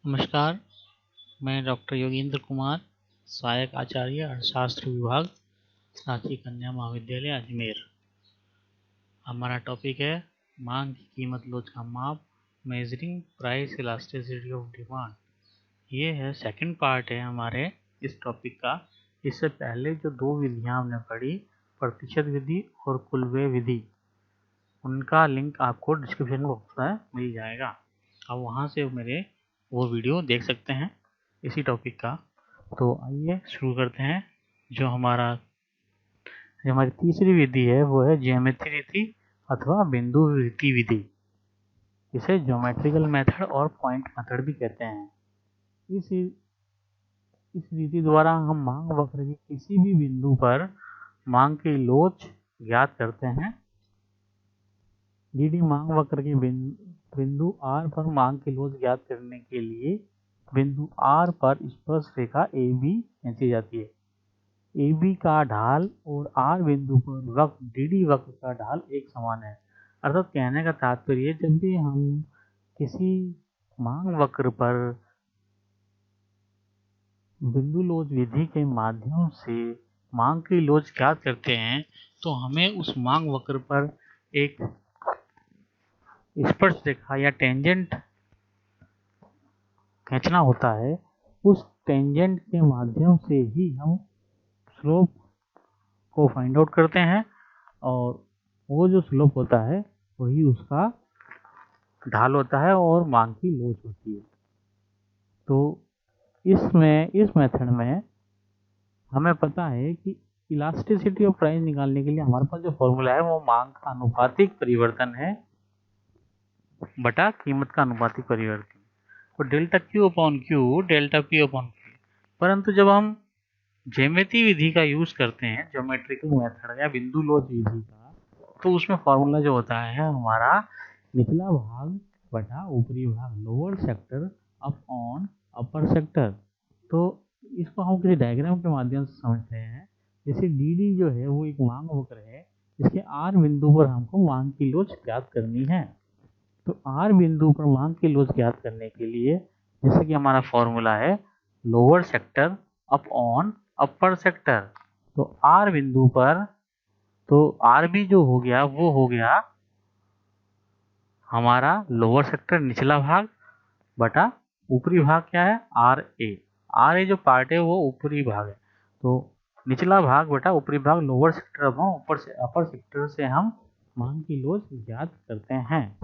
नमस्कार, मैं डॉक्टर योगेंद्र कुमार, सहायक आचार्य अर्थशास्त्र विभाग, रांची कन्या महाविद्यालय अजमेर। हमारा टॉपिक है मांग की कीमत लोच का माप, measuring price elasticity of demand. ये है सेकंड पार्ट है हमारे इस टॉपिक का। इससे पहले जो दो विधियां हमने पढ़ी, प्रतिशत विधि और कुलव्यय विधि, उनका लिंक आपको डिस्क्रिप्शन बॉक्स में मिल जाएगा। आप वहाँ से मेरे वो वीडियो देख सकते हैं इसी टॉपिक का। तो आइए शुरू करते हैं। जो हमारी तीसरी विधि है वो है ज्यामिति रीति अथवा बिंदु रीति विधि। इसे ज्योमेट्रिकल मेथड और पॉइंट मेथड भी कहते हैं। इस विधि द्वारा हम मांग वक्र के किसी भी बिंदु पर मांग की लोच ज्ञात करते हैं। डी मांग वक्र के बिंदु R पर मांग की लोच ज्ञात करने के लिए बिंदु R पर स्पर्शरेखा AB खींची जाती है। AB का ढाल और R बिंदु पर वक्र DD वक्र का ढाल एक समान है। अर्थात कहने का तात्पर्य, जब भी हम किसी मांग वक्र पर बिंदु लोच विधि के माध्यम से मांग की लोच ज्ञात करते हैं, तो हमें उस मांग वक्र पर एक स्पर्शरेखा या टेंजेंट खींचना होता है। उस टेंजेंट के माध्यम से ही हम स्लोप को फाइंड आउट करते हैं, और वो जो स्लोप होता है वही उसका ढाल होता है और मांग की लोच होती है। तो इस मेथड में हमें पता है कि इलास्टिसिटी ऑफ प्राइस निकालने के लिए हमारे पास जो फॉर्मूला है वो मांग का अनुपातिक परिवर्तन है बटा कीमत का अनुपातिक परिवर्तन। तो delta Q upon Q delta P upon Q। परंतु जब हम ज्यामिति विधि का यूज करते हैं, ज्योमेट्रिकल मेथड या बिंदु लोच विधि का, तो उसमें फॉर्मूला जो होता है हमारा निचला भाग बटा ऊपरी भाग, लोअर सेक्टर अपॉन अपर सेक्टर। तो इसको हम किसी डायग्राम के माध्यम से समझते हैं। जैसे DD जो है वो एक मांग वक्र है, इसके R बिंदु पर हमको मांग की लोच ज्ञात करनी है। तो R बिंदु पर मांग की लोच ज्ञात करने के लिए जैसे कि हमारा फॉर्मूला है लोअर सेक्टर अपॉन अपर सेक्टर। तो R बिंदु पर तो RB जो हो गया वो हो गया हमारा लोअर सेक्टर निचला भाग बटा ऊपरी भाग क्या है RA जो पार्ट है वो ऊपरी भाग है। तो निचला भाग बटा ऊपरी भाग लोअर सेक्टर अपॉन अपर सेक्टर से हम मांग की लोच ज्ञात करते हैं।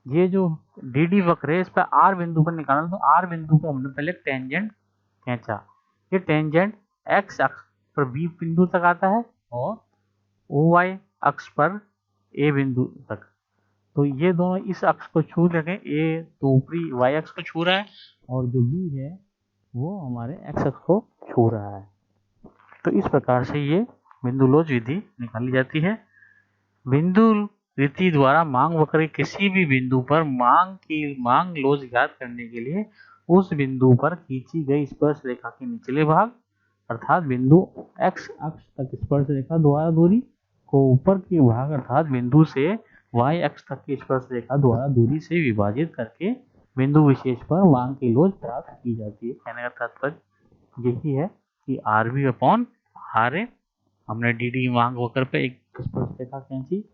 ये जो DD वक्र है इस पर R बिंदु पर निकालना, तो R बिंदु पर हमने पहले टेंजेंट खींचा। ये टेंजेंट X अक्ष पर B बिंदु तक आता है और OY अक्ष पर A बिंदु तक। तो ये दोनों इस अक्ष को छू लगे, A तो ऊपरी Y अक्ष को छू रहा है और जो B है वो हमारे X अक्ष को छू रहा है। तो इस प्रकार से ये बिंदु लोच विधि निकाली जाती है। बिंदु रीति द्वारा मांग वक्र के किसी भी बिंदु पर मांग लोच ज्ञात करने के लिए उस बिंदु पर खींची गई स्पर्श रेखा के निचले भाग अर्थात बिंदु X अक्ष तक स्पर्श रेखा द्वारा दूरी को ऊपर के भाग अर्थात बिंदु से Y अक्ष तक की स्पर्श रेखा द्वारा दूरी से विभाजित करके बिंदु विशेष पर मांग की लोच प्राप्त की जाती है। कहने का तात्पर्य यही है कि RB अपॉन RA, हमने DD मांग वक्र पे एक स्पर्श रेखा खींची,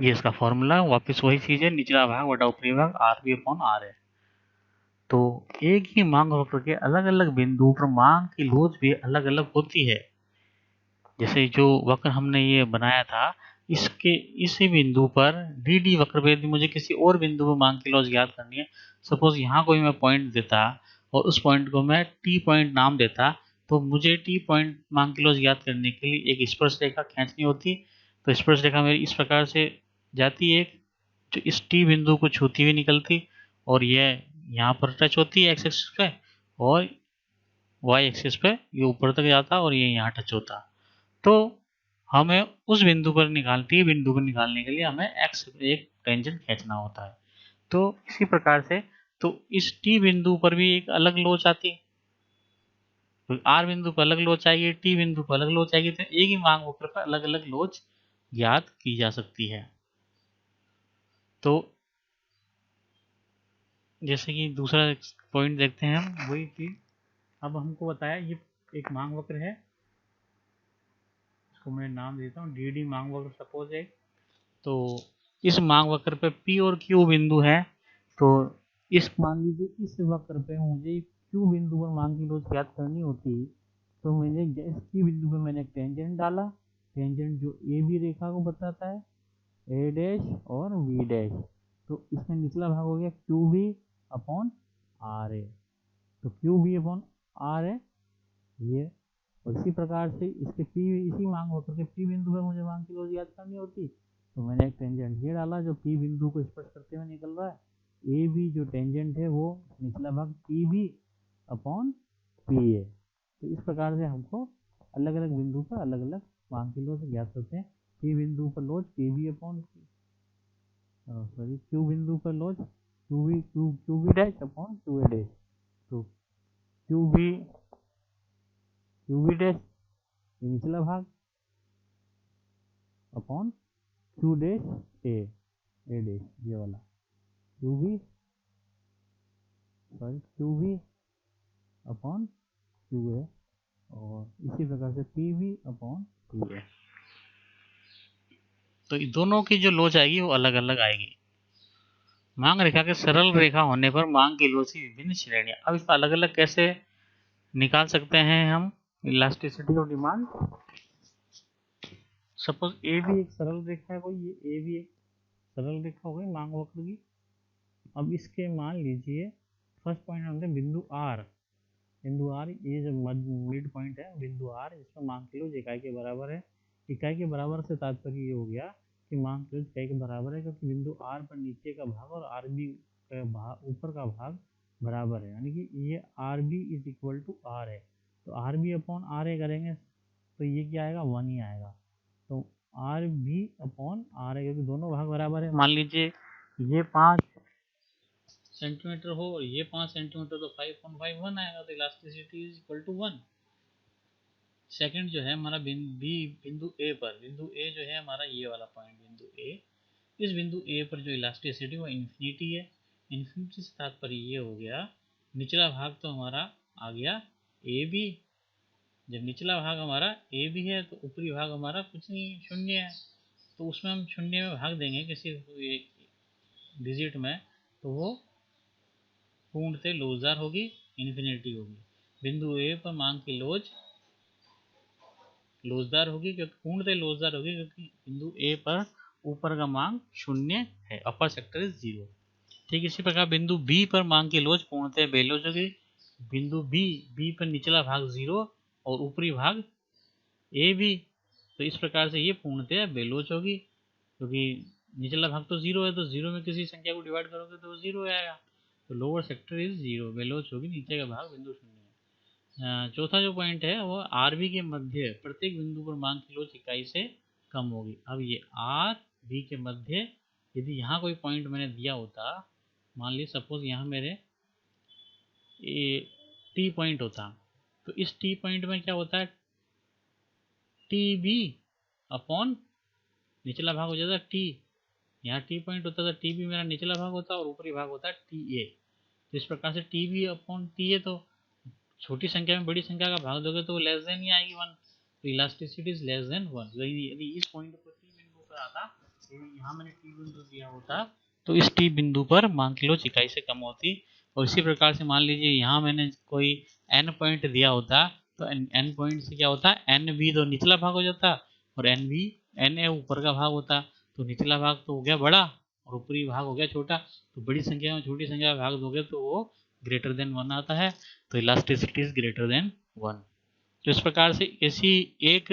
ये इसका फॉर्मूला वापस वही चीज है, निचला भाग बटा ऊपरी भाग RB अपॉन RA। तो एक ही मांग वक्र के अलग अलग बिंदु पर मांग की लोच भी अलग अलग होती है। जैसे जो वक्र हमने ये बनाया था, इसी बिंदु पर DD वक्र पे यदि मुझे किसी और बिंदु पर मांग की लोच ज्ञात करनी है, सपोज यहाँ कोई मैं पॉइंट देता और उस पॉइंट को मैं T पॉइंट नाम देता, तो मुझे T पॉइंट मांग की लोच ज्ञात करने के लिए एक स्पर्श रेखा खींचनी होती। तो स्पर्श रेखा मेरी इस प्रकार से जाती है, जो इस T बिंदु को छूती हुई निकलती और यह यहाँ पर टच होती है X एक्सिस पे और Y एक्सिस पे ये ऊपर तक जाता और ये यहाँ टच होता। तो हमें उस बिंदु पर निकालने के लिए हमें X एक टेंजेंट खींचना होता है। तो इसी प्रकार से तो इस T बिंदु पर भी एक अलग लोच आती है, तो R बिंदु पर अलग लोच आएगी, T बिंदु पर अलग लोच आएगी। तो एक ही मांग वक्र पर अलग अलग लोच ज्ञात की जा सकती है। तो जैसे कि दूसरा पॉइंट देखते हैं हम, वही चीज अब हमको बताया, ये एक मांग वक्र है, इसको मैं नाम देता हूँ डी मांग वक्र सपोज है। तो इस मांग वक्र पे पी और क्यू बिंदु है, तो इस मान लीजिए इस वक्र पे मुझे क्यू बिंदु पर मांग की लोच ज्ञात करनी होती, तो मैंने इस क्यू बिंदु पे मैंने एक टेंजेंट डाला, टेंजेंट जो ए बी रेखा को बताता है, ए डैश और बी डैश। तो इसमें निचला भाग हो गया क्यू बी अपॉन आर ए, तो क्यू बी अपॉन आर है ये। और इसी प्रकार से इसके पी, इसी मांग वक्र के पी बिंदु पर मुझे मांग की लोच ज्ञात करनी होती, तो मैंने एक टेंजेंट ये डाला जो पी बिंदु को स्पर्श करते हुए निकल रहा है। ए बी जो टेंजेंट है वो निचला भाग P B upon P A. तो इस प्रकार से हमको अलग अलग बिंदु पर अलग अलग मांग की लोच ज्ञात करते हैं। पी बिंदु पर लोच P B upon sorry Q बिंदु पर लोच Q B dash upon Q A dash. तो क्यू बी डैश निचला भाग upon Q dash A dash, ये वाला Q B upon Q A, और इसी प्रकार से P B upon P A. तो दोनों की जो लोच आएगी वो अलग अलग आएगी। मांग रेखा के सरल रेखा होने पर मांग की लोच की विभिन्न श्रेणियां। अब इसका अलग अलग कैसे निकाल सकते हैं हम इलास्टिसिटी ऑफ डिमांड। सपोज ए भी एक सरल रेखा है कोई, ये ए भी एक सरल रेखा हो गई मांग वक्र की। अब इसके मान लीजिए फर्स्ट पॉइंट हमने बिंदु आर, ये जो मिड पॉइंट है बिंदु आर, इसमें मांग की लोच इकाई के बराबर है। इकाई के बराबर से तात्पर्य ये हो गया कि मांग की लोच इकाई के बराबर है, क्योंकि बिंदु आर पर नीचे का भाग और आर बी का ऊपर का भाग बराबर है, यानी कि ये R B is equal to R है। तो R B upon R A करेंगे तो ये क्या आएगा, 1 ही आएगा। तो R B upon R A, क्योंकि दोनों भाग बराबर है। मान लीजिए ये 5 सेंटीमीटर हो और ये 5 सेंटीमीटर, तो 5.5 1 आएगा, तो elasticity is equal to 1। Second जो है हमारा बिंदु ए पर, बिंदु ए जो है हमारा ये वाला पॉइंट बिंदु ए, इस बिंदु ए पर जो इलास्टिसिटी वो इन्फिनिटी है। इन्फिनिटी से तात्पर्य ये हो गया, निचला भाग तो हमारा आ गया ए बी, जब निचला भाग हमारा ए बी है तो ऊपरी भाग हमारा कुछ नहीं, शून्य है, तो उसमें हम शून्य में भाग देंगे किसी डिजिट में, तो वो पूर्णतः लोचदार होगी, इन्फिनिटी होगी। बिंदु ए पर मांग की लोचदार होगी, क्योंकि पूर्णतः लोचदार होगी, क्योंकि बिंदु ए पर ऊपर का मांग शून्य है, अपर सेक्टर इज 0। ठीक इसी प्रकार बिंदु बी पर मांग की लोच पूर्णतः बेलोच होगी। बिंदु बी पर निचला भाग 0 और ऊपरी भाग ए बी, तो इस प्रकार से ये पूर्णतः बेलोच होगी, क्योंकि निचला भाग तो 0 है, तो 0 में किसी संख्या को डिवाइड करोगे तो 0 आएगा, तो लोअर सेक्टर इज 0, बेलोच होगी, नीचे का भाग बिंदु शून्य है। चौथा जो पॉइंट है वो आर बी के मध्य प्रत्येक बिंदु पर मांग की लोच इकाई से कम होगी। अब ये आर बी के मध्य, यदि यहाँ कोई पॉइंट मैंने दिया होता, मान लीजिए सपोज यहाँ मेरे टी पॉइंट होता, तो इस टी पॉइंट में क्या होता है, टी बी अपॉन निचला भाग हो जाता है टी, यहाँ टी पॉइंट होता था, टी बी मेरा निचला भाग होता है और ऊपरी भाग होता है टी ए। तो इस प्रकार से T B upon T A, तो छोटी संख्या में बड़ी संख्या का भाग दोगे तो लेस देन ही आएगी 1, तो इलास्टिसिटी इज लेस देन 1। यदि इस पॉइंट पर टी बिंदु पर आता, यहाँ मैंने टी बिंदु दिया होता, तो इस टी बिंदु पर मांग की लोच इकाई से कम होती। और इसी प्रकार से मान लीजिए यहाँ मैंने कोई एन पॉइंट दिया होता, तो एन पॉइंट से क्या होता, एन बी तो निचला भाग हो जाता और एन बी एन ए ऊपर का भाग होता, तो निचला भाग तो हो गया बड़ा और ऊपरी भाग हो गया छोटा, तो बड़ी संख्या में छोटी संख्या का भाग दोगे तो वो ग्रेटर देन 1 आता है, तो इलास्टिसिटी इज ग्रेटर देन 1। तो इस प्रकार से ऐसी एक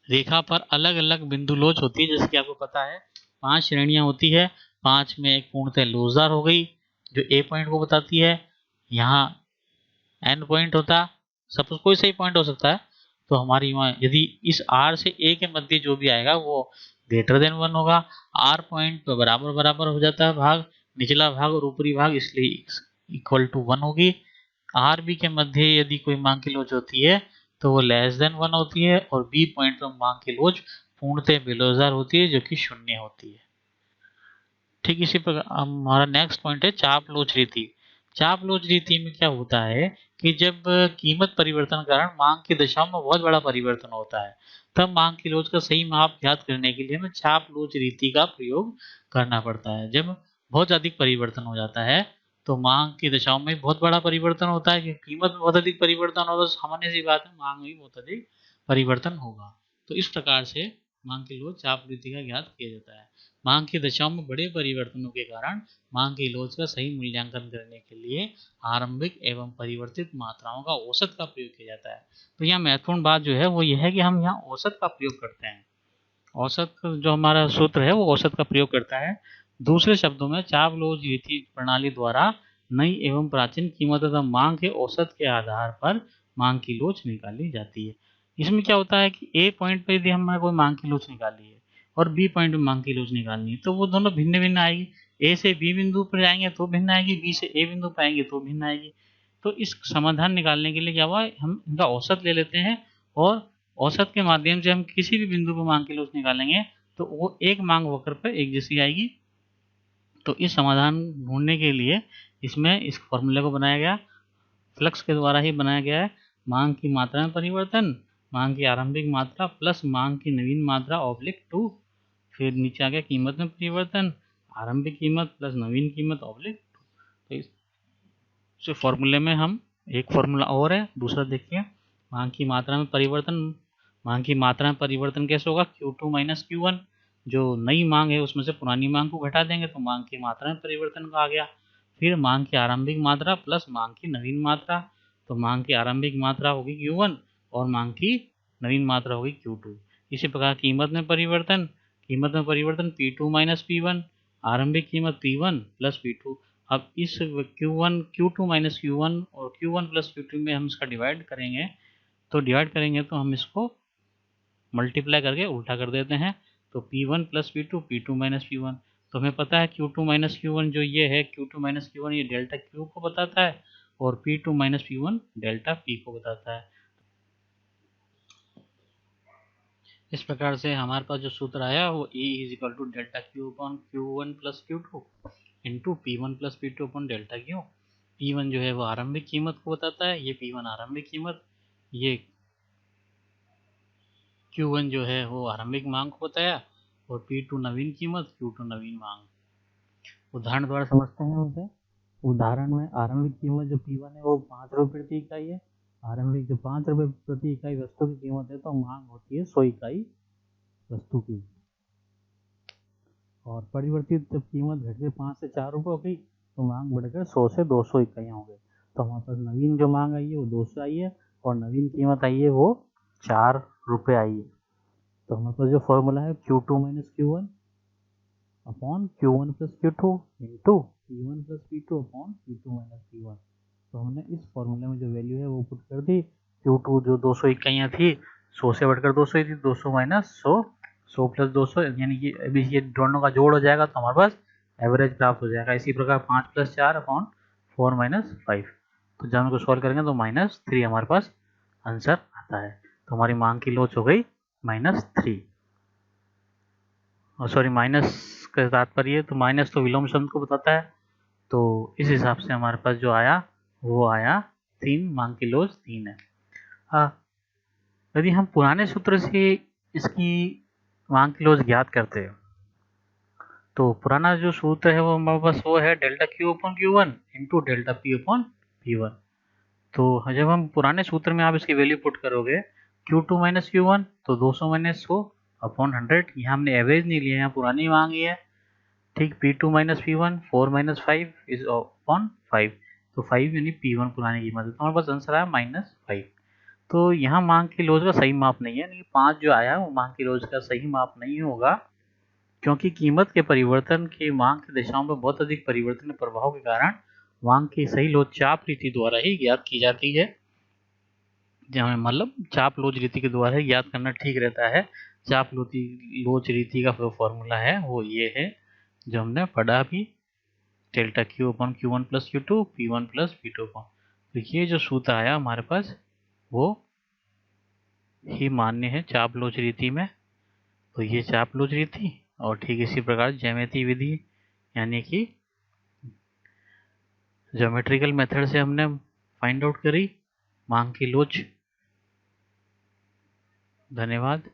रेखा पर अलग अलग बिंदु लोच होती है, जैसे कि आपको पता है 5 श्रेणियां होती है, 5 में एक पूर्णतः लोचदार हो गई जो ए पॉइंट को बताती है, यहाँ एन पॉइंट होता, सपोज कोई सही पॉइंट हो सकता है, तो हमारी वहाँ यदि इस आर से ए के मध्य जो भी आएगा वो ग्रेटर देन 1 होगा। आर पॉइंट पर बराबर बराबर हो जाता है भाग, निचला भाग और ऊपरी भाग, इसलिए इक्वल टू 1 होगी। आर बी के मध्य यदि कोई मांग की लोच होती है तो वो लेस देन 1 होती है, और बी पॉइंट पर मांग की लोच पूर्णतः बेलोचदार होती है जो कि शून्य होती है। ठीक इसी प्रकार हमारा नेक्स्ट पॉइंट है चाप लोच रीति। चाप लोच रीति में क्या होता है कि जब कीमत परिवर्तन के कारण मांग की दशाओं में बहुत बड़ा परिवर्तन होता है, तब मांग की लोच का सही माप ज्ञात करने के लिए हमें चाप लोच रीति का प्रयोग करना पड़ता है। जब बहुत अधिक परिवर्तन हो जाता है तो मांग की दशाओं में बहुत बड़ा परिवर्तन होता है कि कीमत में बहुत अधिक परिवर्तन होगा, तो सामान्य सी बात है मांग में भी बहुत अधिक परिवर्तन होगा। तो इस प्रकार से मांग की लोच चाप रीति का ज्ञात किया जाता है। मांग की दशाओं में बड़े परिवर्तनों के कारण मांग की लोच का सही मूल्यांकन करने के लिए आरंभिक एवं परिवर्तित मात्राओं का औसत का प्रयोग किया जाता है। तो यहाँ महत्वपूर्ण बात जो है वो यह है कि हम यहाँ औसत का प्रयोग करते हैं। औसत जो हमारा सूत्र है वो औसत का प्रयोग करता है। दूसरे शब्दों में चाप लोच रीति प्रणाली द्वारा नई एवं प्राचीन कीमत तथा मांग के औसत के आधार पर मांग की लोच निकाली जाती है। इसमें क्या होता है कि ए पॉइंट पर यदि हमने कोई मांग की लोच निकाली है और बी पॉइंट में मांग की लोच निकालनी है तो वो दोनों भिन्न भिन्न आएगी। ए से बी बिंदु पर जाएंगे तो भिन्न आएगी, बी से ए बिंदु पर आएंगे तो भिन्न आएगी। तो इस समाधान निकालने के लिए क्या हुआ, हम इनका औसत ले लेते हैं और औसत के माध्यम से हम किसी भी बिंदु पर मांग की लोच निकालेंगे तो वो एक मांग वक्र पर एक जैसी आएगी। तो इस समाधान ढूंढने के लिए इसमें इस फॉर्मूले को बनाया गया, फ्लक्स के द्वारा ही बनाया गया है। मांग की मात्रा में परिवर्तन, मांग की आरंभिक मात्रा प्लस मांग की नवीन मात्रा ऑब्लिक 2, फिर नीचे आ गया कीमत में परिवर्तन, आरंभिक कीमत प्लस नवीन कीमत ऑब्लिक 2। तो इस फॉर्मूले में हम एक फॉर्मूला और है दूसरा देखिए, मांग की मात्रा में परिवर्तन। मांग की मात्रा में परिवर्तन कैसे होगा, Q2 माइनस Q1, जो नई मांग है उसमें से पुरानी मांग को घटा देंगे तो मांग की मात्रा में परिवर्तन का आ गया। फिर मांग की आरंभिक मात्रा प्लस मांग की नवीन मात्रा, तो मांग की आरंभिक मात्रा होगी Q1 और मांग की नवीन मात्रा होगी Q2। इसी प्रकार कीमत में परिवर्तन, कीमत में परिवर्तन P2 माइनस P1, आरंभिक कीमत P1 प्लस P2। अब इस Q1 Q2 माइनस Q1 और Q1 प्लस Q2 में हम इसका डिवाइड करेंगे, तो डिवाइड करेंगे तो हम इसको मल्टीप्लाई करके उल्टा कर देते हैं, तो P1 plus P2 P2 minus P1। तो हमें पता है Q2 माइनस Q1 जो ये है Q2 माइनस Q1 ये डेल्टा Q को बताता है और P2 minus P1 delta P को बताता है। इस प्रकार से हमारे पास जो सूत्र आया वो E is equal to delta Q upon Q1 plus Q2 into P1 plus P2 upon delta Q। P1 जो है वो आरंभिक कीमत को बताता है, ये P1 आरंभिक कीमत, ये Q1 जो है वो आरंभिक मांग को बताया और P2 नवीन कीमत, Q2 नवीन मांग। उदाहरण द्वारा समझते हैं उसे। उदाहरण में आरंभिक कीमत जो P1 है वो 5 रुपये प्रति इकाई है। आरंभिक जो 5 रुपये प्रति इकाई वस्तु की कीमत है तो मांग होती है 100 इकाई वस्तु की। और परिवर्तित जब कीमत घटकर 5 से 4 रुपये हो गई तो मांग बढ़कर 100 से 200 इकाइयाँ हो गई। तो हमारे पास नवीन जो मांग आई है वो 200 आई है और नवीन कीमत आई है वो 4 रुपये आई है। तो हमारे पास जो फॉर्मूला है Q2 minus Q1 upon Q1 plus Q2 into P1 plus P2 upon P2 minus P1। तो हमने इस फॉर्मूले में जो वैल्यू है वो पुट कर दी। Q2 जो 200 इकाइयाँ थी 100 से बढ़कर 200 ही थी, 200 माइनस 100, 100 प्लस 200 यानी कि अभी ये दोनों का जोड़ हो जाएगा तो हमारे पास एवरेज प्राप्त हो जाएगा। इसी प्रकार 5 प्लस 4 अपॉन 4 माइनस 5। तो जब हम इसको सॉल्व करेंगे तो -3 हमारे पास आंसर आता है। तो हमारी मांग की लोच हो गई -3। और सॉरी माइनस का तात्पर्य तो माइनस तो विलोम शब्द को बताता है, तो इस हिसाब से हमारे पास जो आया वो आया 3, मांग की लोच 3 है। यदि हम पुराने सूत्र से इसकी मांग की लोच ज्ञात करते हैं तो पुराना जो सूत्र है वो हमारे पास वो है delta Q upon Q1 into delta P upon P1। तो जब हम पुराने सूत्र में आप इसकी वैल्यू पुट करोगे Q2 माइनस Q1 तो 200 माइनस 100 अपॉन 100, यहाँ हमने एवरेज नहीं लिया, यहाँ पुरानी मांग ही है। ठीक, P2 minus P1 4 minus 5 is upon 5, तो 5 यानी P1 पुरानी कीमत है, तो हमारे पास आंसर आया -5। तो यहाँ मांग की लोच का सही माप नहीं है, यानी 5 जो आया वो मांग की लोच का सही माप नहीं होगा, क्योंकि कीमत के परिवर्तन की मांग की दिशाओं में बहुत अधिक परिवर्तन प्रभाव के कारण मांग की सही लोच चाप रीति द्वारा ही ज्ञात की जाती है। जहाँ मतलब चाप लोच रीति के द्वारा ही ज्ञात करना ठीक रहता है। चाप लोच रीति का जो फॉर्मूला है वो ये है जो हमने पढ़ा भी, delta Q upon Q1 plus Q2 P1 plus P2 upon. तो ये जो सूत्र आया हमारे पास वो ही मान्य है चाप लोच रीति में। तो ये चाप लोच रीति और ठीक इसी प्रकार ज्यामितीय विधि यानी कि ज्योमेट्रिकल मेथड से हमने फाइंड आउट करी मांग की लोच। धन्यवाद।